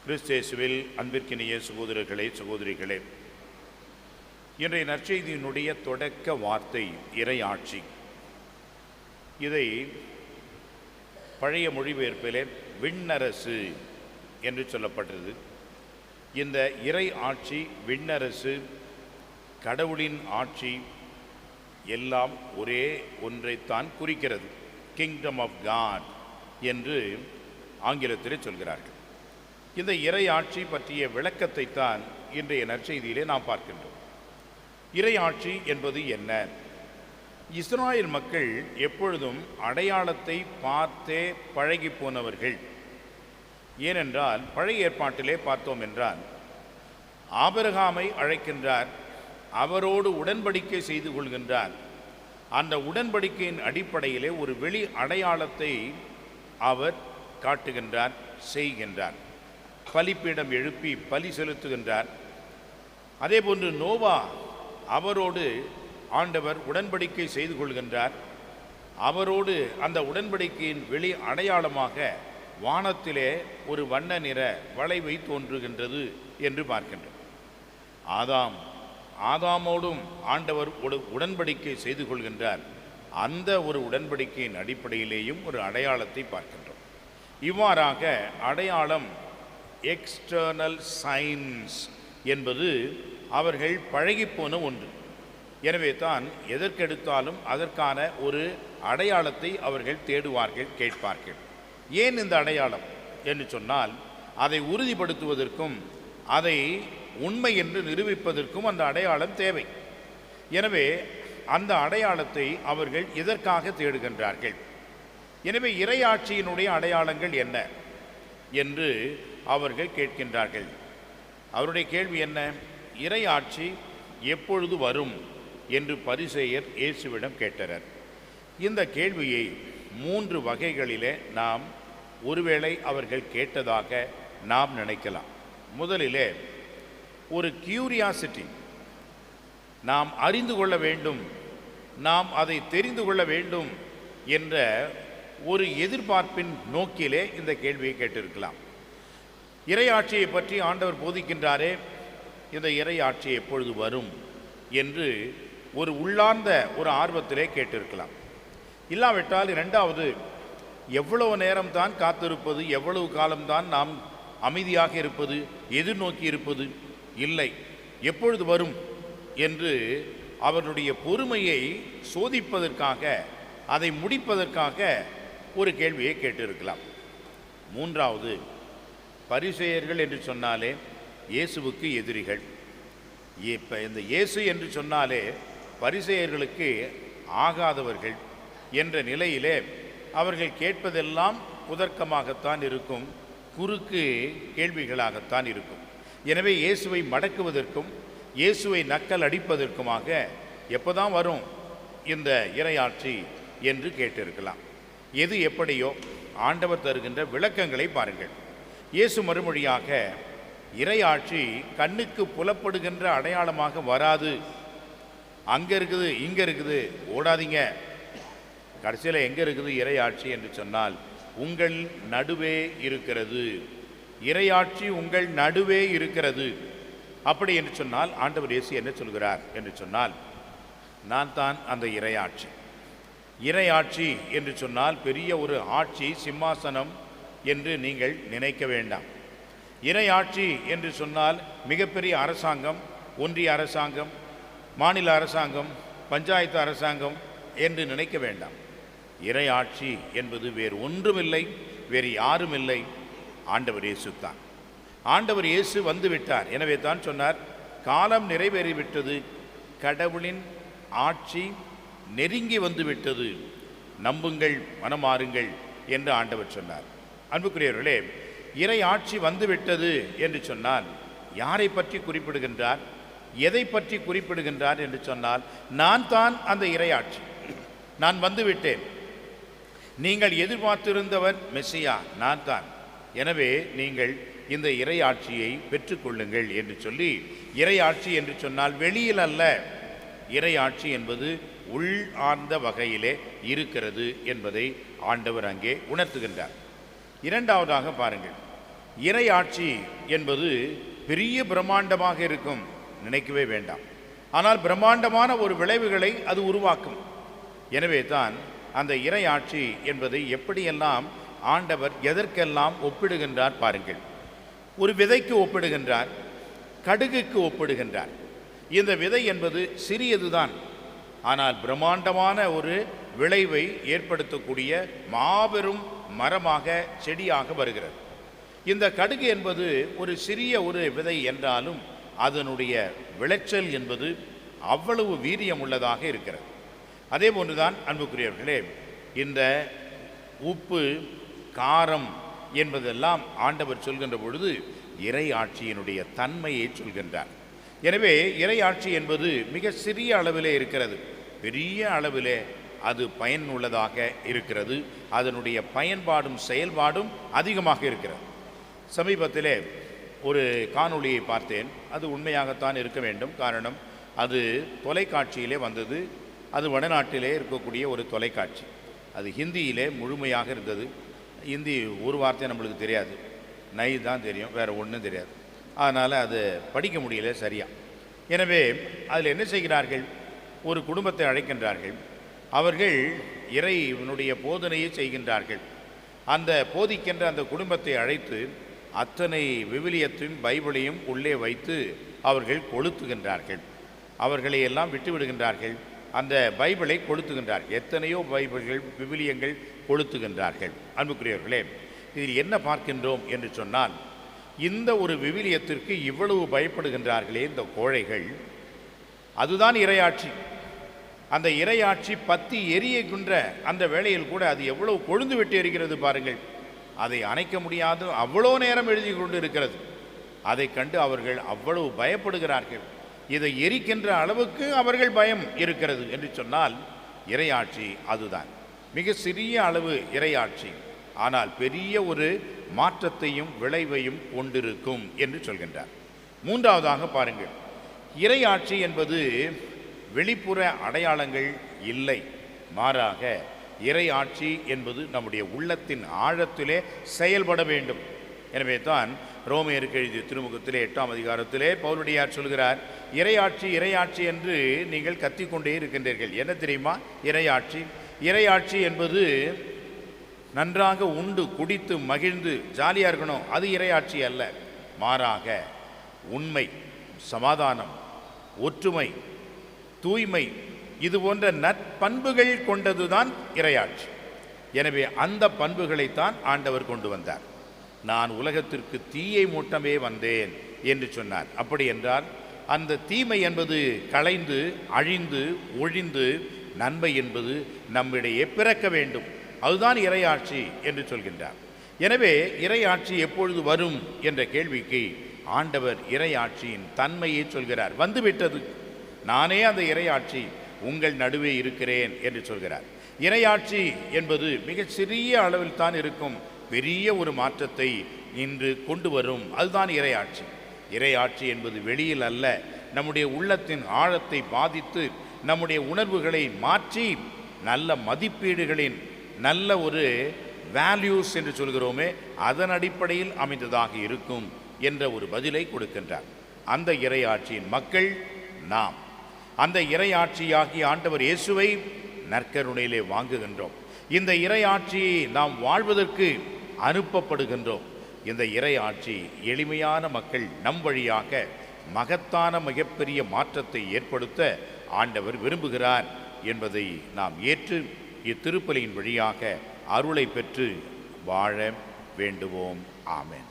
கிறிஸ்தேசுவில் அன்பிற்கினிய சகோதரர்களே, சகோதரிகளே, இன்றைய நற்செய்தியினுடைய தொடக்க வார்த்தை இறையாட்சி. இதை பழைய மொழிபெயர்ப்பிலே விண்ணரசு என்று சொல்லப்பட்டது. இந்த இறை ஆட்சி, விண்ணரசு, கடவுளின் ஆட்சி எல்லாம் ஒரே ஒன்றைத்தான் குறிக்கிறது. கிங்டம் ஆஃப் காட் என்று ஆங்கிலத்திலே சொல்கிறார்கள். இந்த இறை ஆட்சி பற்றிய விளக்கத்தை தான் இன்றைய நற்செய்தியிலே நாம் பார்க்கின்றோம். இறை ஆட்சி என்பது என்ன? இஸ்ராயேல் மக்கள் எப்பொழுதும் அடையாளத்தை பார்த்தே பழகி போனவர்கள். ஏனென்றால் பழைய ஏற்பாட்டிலே பார்த்தோம் என்றால் ஆபிரகாமை அழைக்கின்றார், அவரோடு உடன்படிக்கை செய்து கொள்கின்றார். அந்த உடன்படிக்கையின் அடிப்படையிலே ஒரு வெளி அடையாளத்தை அவர் காட்டுகின்றார், செய்கின்றார். பலிப்பீடம் எழுப்பி பலி செலுத்துகின்றார். அதே போன்று நோவா, அவரோடு ஆண்டவர் உடன்படிக்கை செய்து கொள்கின்றார். அவரோடு அந்த உடன்படிக்கையின் வெளி அடையாளமாக வானத்திலே ஒரு வண்ண நிற வளைவை தோன்றுகின்றது என்று பார்க்கின்றோம். ஆதாமோடும் ஆண்டவர் உடன்படிக்கை செய்து கொள்கின்றார். அந்த ஒரு உடன்படிக்கையின் அடிப்படையிலேயும் ஒரு அடையாளத்தை பார்க்கின்றோம். இவ்வாறாக அடையாளம், எக்ஸ்டர்னல் சைன்ஸ் என்பது அவர்கள் பழகிப்போன ஒன்று. எனவே தான் எதற்கெடுத்தாலும் அதற்கான ஒரு அடையாளத்தை அவர்கள் தேடுவார்கள், கேட்பார்கள். ஏன் இந்த அடையாளம் என்று சொன்னால், அதை உறுதிப்படுத்துவதற்கும் அதை உண்மை என்று நிரூபிப்பதற்கும் அந்த அடையாளம் தேவை. எனவே அந்த அடையாளத்தை அவர்கள் எதற்காக தேடுகின்றார்கள்? எனவே இறையாட்சியினுடைய அடையாளங்கள் என்ன என்று அவர்கள் கேட்கின்றார்கள். அவருடைய கேள்வி என்ன? இறையாட்சி எப்பொழுது வரும் என்று பரிசேயர் இயேசுவிடம் கேட்டனர். இந்த கேள்வியை 3 வகைகளிலே நாம் ஒருவேளை அவர்கள் கேட்டதாக நாம் நினைக்கலாம். முதலிலே ஒரு கியூரியாசிட்டி, நாம் அறிந்து கொள்ள வேண்டும், நாம் அதை தெரிந்து கொள்ள வேண்டும் என்ற ஒரு எதிர்பார்ப்பின் நோக்கிலே இந்த கேள்வியை கேட்டிருக்கலாம். இறையாட்சியை பற்றி ஆண்டவர் போதிக்கின்றாரே, இந்த இறையாட்சி எப்பொழுது வரும் என்று ஒரு உள்ளார்ந்த ஒரு ஆர்வத்திலே கேட்டிருக்கலாம். இல்லாவிட்டால் இரண்டாவது, எவ்வளவு நேரம்தான் காத்திருப்பது, எவ்வளவு காலம்தான் நாம் அமைதியாக இருப்பது, எதிர்நோக்கி இருப்பது? இல்லை, எப்பொழுது வரும் என்று அவருடைய பொறுமையை சோதிப்பதற்காக, அதை முடிப்பதற்காக ஒரு கேள்வியை கேட்டிருக்கலாம். மூன்றாவது, பரிசேயர்கள் என்று சொன்னாலே இயேசுவுக்கு எதிரிகள். இப்போ இந்த இயேசு என்று சொன்னாலே பரிசேயர்களுக்கு ஆகாதவர்கள் என்ற நிலையிலே அவர்கள் கேட்பதெல்லாம் குதர்க்கமாகத்தான் இருக்கும், குறுக்கு கேள்விகளாகத்தான் இருக்கும். எனவே இயேசுவை மடக்குவதற்கும் இயேசுவை நக்கல் அடிப்பதற்குமாக எப்போதான் வரும் இந்த இறையாட்சி என்று கேட்டிருக்கலாம். எது எப்படியோ ஆண்டவர் தருகின்ற விளக்கங்களை பாருங்கள். இயேசு மறுமொழியாக, இறையாட்சி கண்ணுக்கு புலப்படுகின்ற அடையாளமாக வராது. அங்கே இருக்குது, இங்கே இருக்குது, ஓடாதீங்க. கடைசியில் எங்கே இருக்குது இறையாட்சி என்று சொன்னால், உங்கள் நடுவே இருக்கிறது. இறையாட்சி உங்கள் நடுவே இருக்கிறது. அப்படி என்று சொன்னால் ஆண்டவர் இயேசு என்ன சொல்கிறார் என்று சொன்னால், நான் தான் அந்த இறையாட்சி. இறையாட்சி என்று சொன்னால் பெரிய ஒரு ஆட்சி, சிம்மாசனம் என்று நீங்கள் நினைக்க வேண்டாம். இறையாட்சி என்று சொன்னால் மிகப்பெரிய அரசாங்கம், ஒன்றிய அரசாங்கம், மாநில அரசாங்கம், பஞ்சாயத்து அரசாங்கம் என்று நினைக்க வேண்டாம். இறையாட்சி என்பது வேறு ஒன்றுமில்லை, வேறு யாரும் இல்லை, ஆண்டவர் இயேசு தான். ஆண்டவர் இயேசு வந்துவிட்டார். எனவே தான் சொன்னார், காலம் நிறைவேறிவிட்டது, கடவுளின் ஆட்சி நெருங்கி வந்துவிட்டது, நம்புங்கள், மனமாறுங்கள் என்று ஆண்டவர் சொன்னார். அன்புக்குரியவர்களே, இறை ஆட்சி வந்துவிட்டது என்று சொன்னால் யாரை பற்றி குறிப்பிடுகின்றார், எதை பற்றி குறிப்பிடுகின்றார் என்று சொன்னால், நான் தான் அந்த இறையாட்சி, நான் வந்துவிட்டேன். நீங்கள் எதிர்பார்த்திருந்தவர் மெசியா நான் தான். எனவே நீங்கள் இந்த இறையாட்சியை பெற்றுக்கொள்ளுங்கள் என்று சொல்லி, இறையாட்சி என்று சொன்னால் வெளியில் அல்ல, இறையாட்சி என்பது உள் ஆர்ந்த வகையிலே இருக்கிறது என்பதை ஆண்டவர் அங்கே உணர்த்துகின்றார். இரண்டாவதாக பாருங்கள், இறையாட்சி என்பது பெரிய பிரம்மாண்டமாக இருக்கும் நினைக்கவே வேண்டாம். ஆனால் பிரம்மாண்டமான ஒரு விளைவுகளை அது உருவாக்கும். எனவே தான் அந்த இறையாட்சி என்பதை எப்படியெல்லாம் ஆண்டவர் எதற்கெல்லாம் ஒப்பிடுகின்றார் பாருங்கள். ஒரு விதைக்கு ஒப்பிடுகின்றார், கடுகுக்கு ஒப்பிடுகின்றார். இந்த விதை என்பது சிறியதுதான், ஆனால் பிரம்மாண்டமான ஒரு விளைவை ஏற்படுத்தக்கூடிய மாபெரும் மரமாக செடியாக வருகிறது. இந்த கடுகு என்பது ஒரு சிறிய ஒரு விதை என்றாலும் அதனுடைய விளைச்சல் என்பது அவ்வளவு வீரியம் உள்ளதாக இருக்கிறது. அதே போன்றுதான் அன்புக்குரியவர்களே, இந்த உப்பு காரம் என்பதெல்லாம் ஆண்டவர் சொல்கின்ற பொழுது இறை ஆட்சியினுடைய தன்மையை சொல்கின்றார். எனவே இறை ஆட்சி என்பது மிக சிறிய அளவிலே இருக்கிறது, பெரிய அளவிலே அது பயனுள்ளதாக இருக்கிறது. அதனுடைய பயன்பாடும் செயல்பாடும் அதிகமாக இருக்கிறது. சமீபத்திலே ஒரு காணொளியை பார்த்தேன். அது உண்மையாகத்தான் இருக்க வேண்டும். காரணம், அது தொலைக்காட்சியிலே வந்தது. அது வடநாட்டிலே இருக்கக்கூடிய ஒரு தொலைக்காட்சி. அது ஹிந்தியிலே முழுமையாக இருந்தது. ஹிந்தி ஒரு வார்த்தை நம்மளுக்கு தெரியாது, நை தான் தெரியும், வேறு ஒன்றும் தெரியாது. அதனால் அது படிக்க முடியல சரியா. எனவே அதில் என்ன செய்கிறார்கள், ஒரு குடும்பத்தை அழைக்கின்றார்கள். அவர்கள் இறைவனுடைய போதனையை செய்கின்றார்கள். அந்த போதிக்கின்ற அந்த குடும்பத்தை அழைத்து அத்தனை விவிலியத்தையும் பைபிளையும் உள்ளே வைத்து அவர்கள் கொளுத்துகின்றார்கள். அவர்களை எல்லாம் விட்டுவிடுகின்றார்கள். அந்த பைபிளை கொளுத்துகின்றார்கள். எத்தனையோ பைபிள்கள் விவிலியங்கள் கொளுத்துகின்றார்கள். அன்புக்குரியவர்களே, இதில் என்ன பார்க்கின்றோம் என்று சொன்னால், இந்த ஒரு விவிலியத்திற்கு இவ்வளவு பயப்படுகின்றார்களே இந்த கோழைகள், அதுதான் இறையாட்சி. அந்த இறையாட்சி பத்தி எரியுகின்ற அந்த வேளையில் கூட அது எவ்வளவு கொழுந்து விட்டு எரிகிறது பாருங்கள். அதை அணைக்க முடியாது, அவ்வளோ நேரம் எழுதி கொண்டு இருக்கிறது. அதை கண்டு அவர்கள் அவ்வளவு பயப்படுகிறார்கள். இதை எரிக்கின்ற அளவுக்கு அவர்கள் பயம் இருக்கிறது என்று சொன்னால் இறையாட்சி அதுதான். மிக சிறிய அளவு இறையாட்சி, ஆனால் பெரிய ஒரு மாற்றத்தையும் விளைவையும் கொண்டிருக்கும் என்று சொல்கின்றார். மூன்றாவதாக பாருங்கள், இறையாட்சி என்பது வெளிப்புற அடையாளங்கள் இல்லை, மாறாக இறையாட்சி என்பது நம்முடைய உள்ளத்தின் ஆழத்திலே செயல்பட வேண்டும். எனவே தான் ரோமையருக்கு எழுதிய திருமுகத்திலே 8ஆம் அதிகாரத்திலே பவுலடியார் சொல்கிறார், இறையாட்சி இறையாட்சி என்று நீங்கள் கத்திக்கொண்டே இருக்கின்றீர்கள். என்ன தெரியுமா இறையாட்சி? இறையாட்சி என்பது நன்றாக உண்டு குடித்து மகிழ்ந்து ஜாலியாக இருக்கணும், அது இறையாட்சி அல்ல. மாறாக உண்மை, சமாதானம், ஒற்றுமை, தூய்மை, இது போன்ற நற்பண்புகள் கொண்டதுதான் இறையாட்சி. எனவே அந்த பண்புகளைத்தான் ஆண்டவர் கொண்டு வந்தார். நான் உலகத்திற்கு தீயை மூட்டமே வந்தேன் என்று சொன்னார். அப்படி என்றால் அந்த தீமை என்பது களைந்து அழிந்து ஒழிந்து நன்மை என்பது நம்மிடையே பிறக்க வேண்டும். அதுதான் இறையாட்சி என்று சொல்கின்றார். எனவே இறையாட்சி எப்பொழுது வரும் என்ற கேள்விக்கு ஆண்டவர் இறையாட்சியின் தன்மையை சொல்கிறார். வந்துவிட்டது, நானே அந்த இறையாட்சி உங்கள் நடுவே இருக்கிறேன் என்று சொல்கிறார். இறையாட்சி என்பது மிக சிறிய அளவில் தான் இருக்கும், பெரிய ஒரு மாற்றத்தை இன்று கொண்டு வரும். அதுதான் இறையாட்சி. இறையாட்சி என்பது வெளியில் அல்ல, நம்முடைய உள்ளத்தின் ஆழத்தை பாதித்து நம்முடைய உணர்வுகளை மாற்றி நல்ல மதிப்பீடுகளின் நல்ல ஒரு வேல்யூஸ் என்று சொல்கிறோமே அதன் அடிப்படையில் அமைந்ததாக இருக்கும் என்ற ஒரு பதிலை கொடுக்கின்றார். அந்த இறையாட்சியின் மக்கள் நாம். அந்த இறையாட்சியாகிய ஆண்டவர் இயேசுவை நற்கருணையிலே வாங்குகின்றோம். இந்த இறையாட்சியை நாம் வாழ்வதற்கு அனுப்பப்படுகின்றோம். இந்த இறையாட்சி எளிமையான மக்கள் நம் வழியாக மகத்தான மிகப்பெரிய மாற்றத்தை ஏற்படுத்த ஆண்டவர் விரும்புகிறார் என்பதை நாம் ஏற்று இத்திருப்பலியின் வழியாக அருளை பெற்று வாழ வேண்டுவோம். ஆமென்.